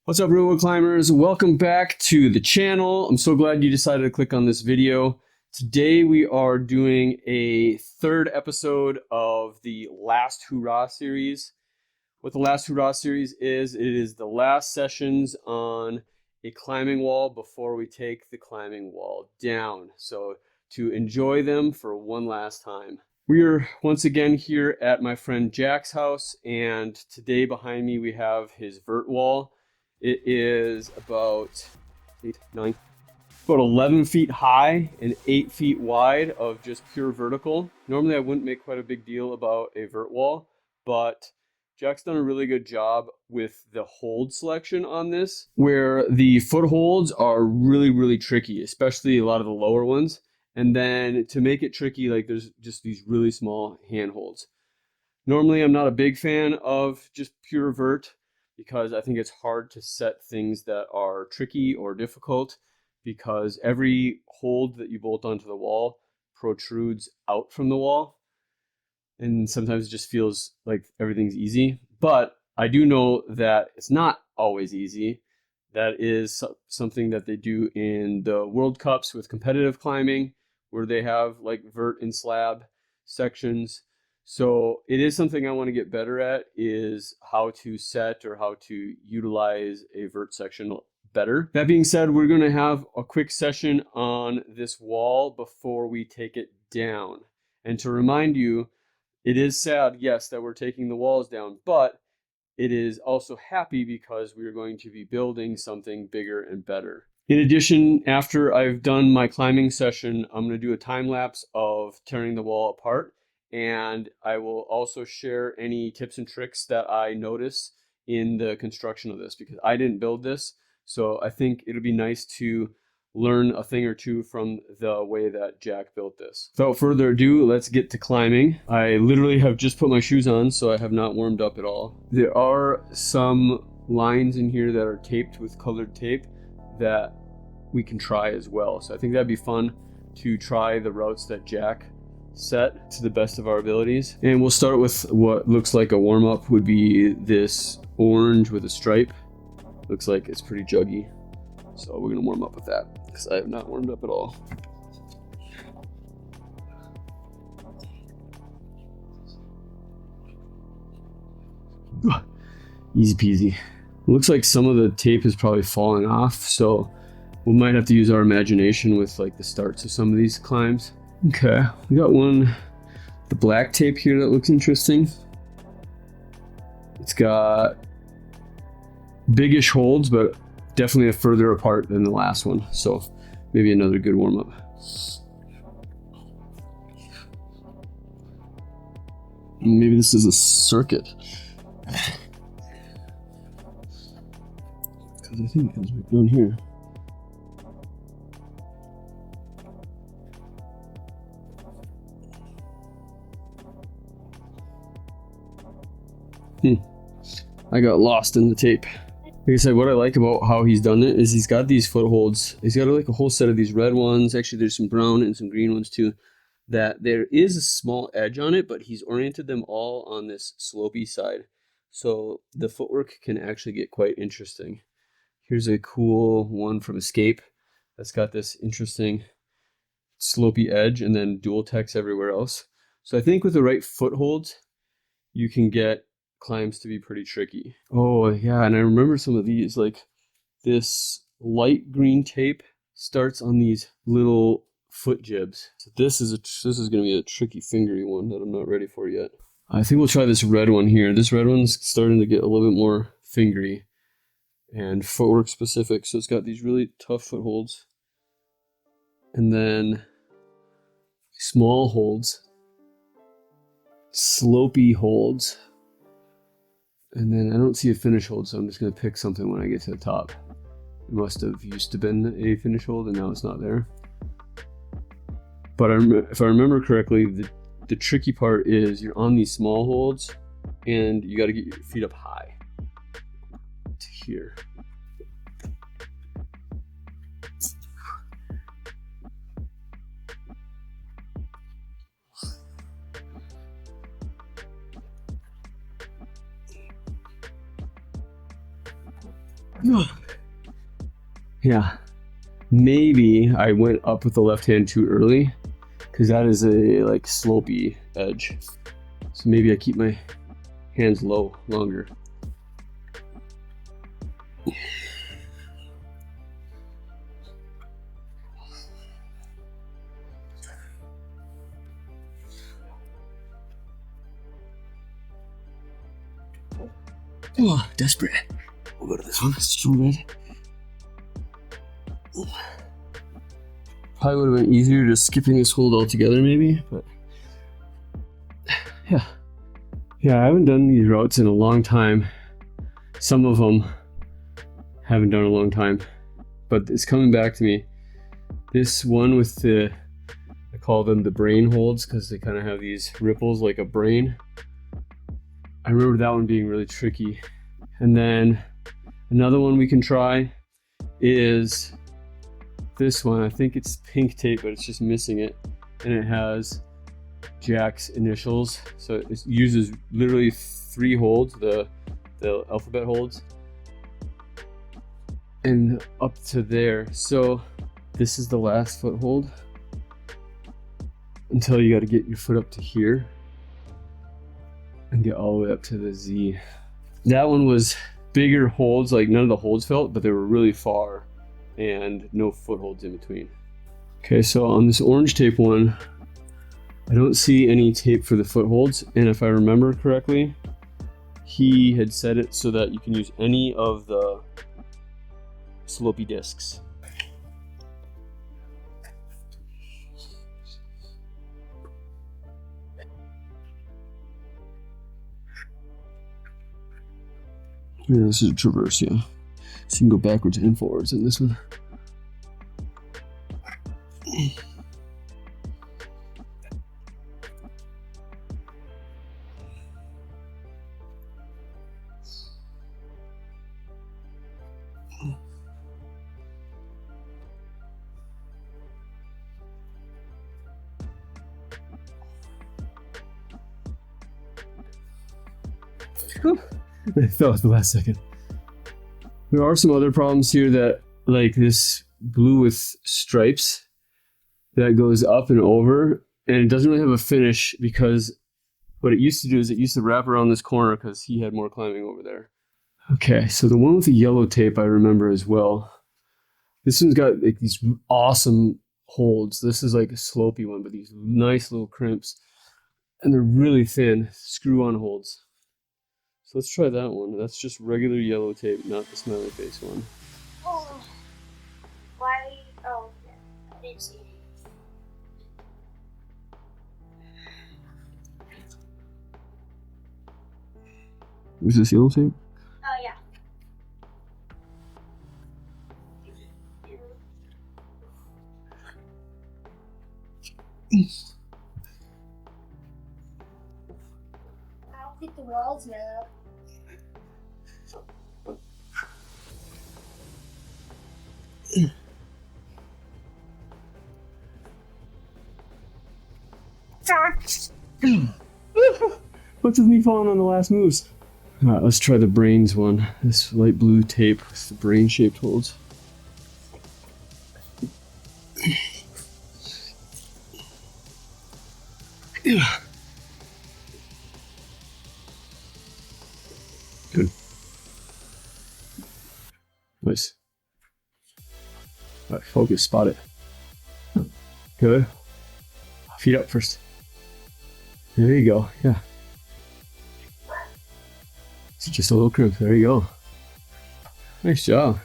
What's up, real world climbers? Welcome back to the channel. I'm so glad you decided to click on this video. Today we are doing a third episode of the Last Hoorah series. What the Last Hoorah series is, it is the last sessions on a climbing wall before we take the climbing wall down. So to enjoy them for one last time. We are once again here at my friend Jack's house, and today behind me we have his vert wall. It is about 11 feet high and 8 feet wide of just pure vertical. Normally I wouldn't make quite a big deal about a vert wall, but Jack's done a really good job with the hold selection on this, where the footholds are really tricky, especially a lot of the lower ones. And then to make it tricky, like there's just these really small handholds. Normally I'm not a big fan of just pure vert, because I think it's hard to set things that are tricky or difficult, because every hold that you bolt onto the wall protrudes out from the wall, and sometimes it just feels like everything's easy. But I do know that it's not always easy. That is something that they do in the World Cups with competitive climbing, where they have like vert and slab sections. So it is something I want to get better at, is how to set or how to utilize a vert section better. That being said, we're going to have a quick session on this wall before we take it down. And to remind you, it is sad, yes, that we're taking the walls down, but it is also happy because we are going to be building something bigger and better. In addition, after I've done my climbing session, I'm going to do a time lapse of tearing the wall apart. And I will also share any tips and tricks that I notice in the construction of this, because I didn't build this. So I think it'll be nice to learn a thing or two from the way that Jack built this. Without further ado, let's get to climbing. I literally have just put my shoes on, so I have not warmed up at all. There are some lines in here that are taped with colored tape that we can try as well. So I think that'd be fun to try the routes that Jack set to the best of our abilities. And we'll start with what looks like a warm-up would be this orange with a stripe. Looks like it's pretty juggy, so we're gonna warm up with that, because I have not warmed up at all. Easy peasy. Looks like some of the tape is probably falling off, so we might have to use our imagination with like the starts of some of these climbs. Okay, we got one, the black tape here, that looks interesting. It's got biggish holds, but definitely further apart than the last one. So maybe another good warm up. Maybe this is a circuit. Because I think it goes right down here. I got lost in the tape. Like I said, what I like about how he's done it is he's got these footholds. He's got like a whole set of these red ones. Actually, there's some brown and some green ones too. That there is a small edge on it, but he's oriented them all on this slopey side. So the footwork can actually get quite interesting. Here's a cool one from Escape that's got this interesting slopey edge and then dual text everywhere else. So I think with the right footholds, you can get climbs to be pretty tricky. Oh yeah, and I remember some of these, like this light green tape starts on these little foot jibs. So this is going to be a tricky fingery one that I'm not ready for yet. I think we'll try this red one here. This red one's starting to get a little bit more fingery and footwork specific. So it's got these really tough footholds, and then small holds, slopey holds. And then I don't see a finish hold, so I'm just going to pick something when I get to the top. It must have used to been a finish hold, and now it's not there. But if I remember correctly, the tricky part is you're on these small holds, and you got to get your feet up high to here. Yeah, maybe I went up with the left hand too early because that is a like slopey edge. So maybe I keep my hands low longer. Oh, desperate. We'll go to this one. It's too red. Probably would have been easier just skipping this hold altogether, maybe, but yeah. Yeah, I haven't done these routes in a long time. Some of them haven't done a long time, but it's coming back to me. This one with the, I call them the brain holds because they kind of have these ripples like a brain. I remember that one being really tricky. And then another one we can try is this one. I think it's pink tape, but it's just missing it. And it has Jack's initials. So it uses literally 3 holds, the alphabet holds. And up to there. So this is the last foothold until you got to get your foot up to here and get all the way up to the Z. That one was bigger holds, like none of the holds felt, but they were really far and no footholds in between. Okay, so on this orange tape one, I don't see any tape for the footholds, and if I remember correctly, he had set it so that you can use any of the slopey discs. Yeah, this is a traverse, yeah. So you can go backwards and forwards in this one. I fell at the last second. There are some other problems here that, like this blue with stripes that goes up and over, and it doesn't really have a finish because what it used to do is it used to wrap around this corner because he had more climbing over there. Okay, so the one with the yellow tape I remember as well. This one's got like these awesome holds. This is like a slopey one, but these nice little crimps, and they're really thin screw-on holds. So let's try that one. That's just regular yellow tape, not the smiley face one. Oh, why? Oh, yeah. I didn't see it. Is this yellow tape? Oh, yeah. I'll hit the walls now. What's with me falling on the last moves? Alright, let's try the brains one. This light blue tape with the brain shaped holds. Good. Nice. Alright, focus, spot it. Good. Feet up first. There you go, yeah. It's just a little crimp, there you go. Nice job.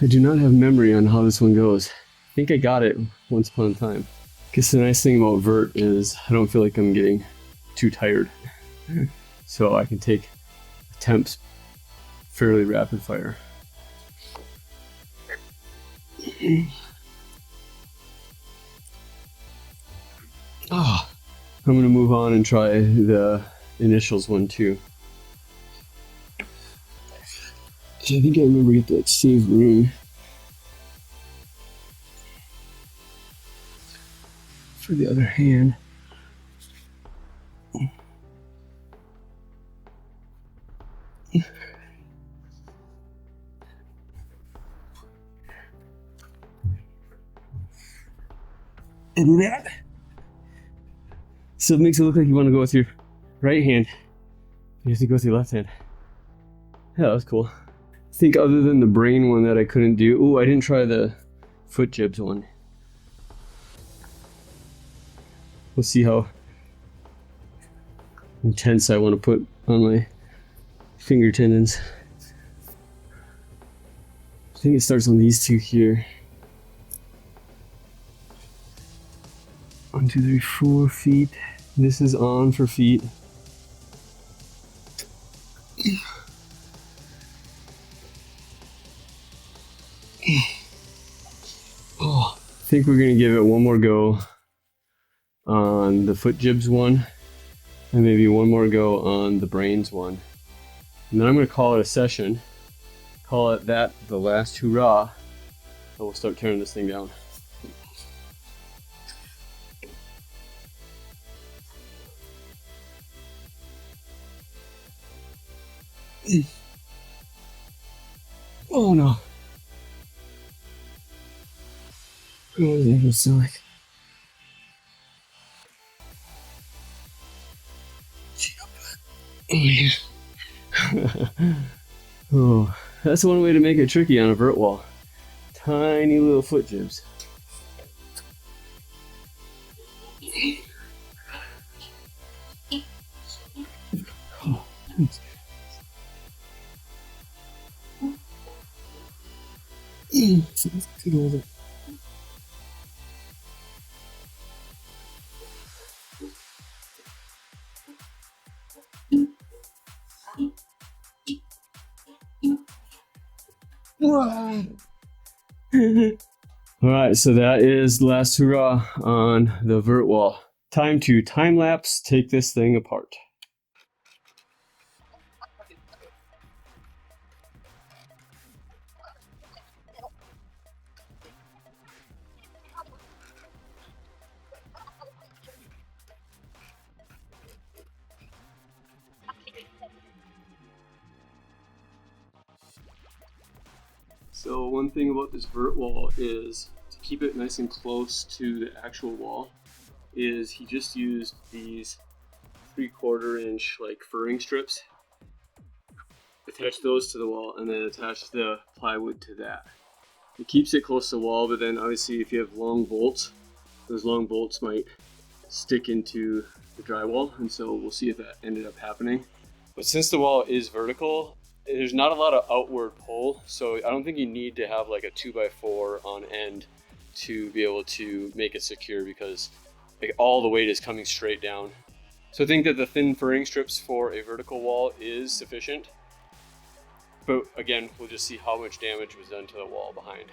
I do not have memory on how this one goes. I think I got it once upon a time. Guess the nice thing about Vert is I don't feel like I'm getting too tired. So I can take attempts fairly rapid fire. Oh, I'm gonna move on and try the initials one too. I think I remember get that save room. for the other hand. And that. So it makes it look like you want to go with your right hand. You have to go with your left hand. Yeah, that was cool. I think other than the brain one that I couldn't do. Oh, I didn't try the foot jibs one. We'll see how intense I want to put on my finger tendons. I think it starts on these two here. 1, 2, 3, 4 feet. This is on for feet. Oh, I think we're gonna give it one more go on the foot jibs one, and maybe one more go on the brains one. And then I'm gonna call it a session. Call it that the last hoorah, and we'll start tearing this thing down. Oh no. What does that sound like? Oh yeah. Oh, that's one way to make it tricky on a vert wall. Tiny little foot jibs. Oh, good old. Alright, so that is Last Hoorah on the vert wall. Time to time lapse, take this thing apart. So one thing about this vert wall is to keep it nice and close to the actual wall is he just used these 3/4 inch like furring strips, attach those to the wall, and then attach the plywood to that. It keeps it close to the wall, but then obviously if you have long bolts, those long bolts might stick into the drywall, and so we'll see if that ended up happening. But since the wall is vertical, there's not a lot of outward pull, so I don't think you need to have like a 2x4 on end to be able to make it secure, because like all the weight is coming straight down. So I think that the thin furring strips for a vertical wall is sufficient. But again, we'll just see how much damage was done to the wall behind.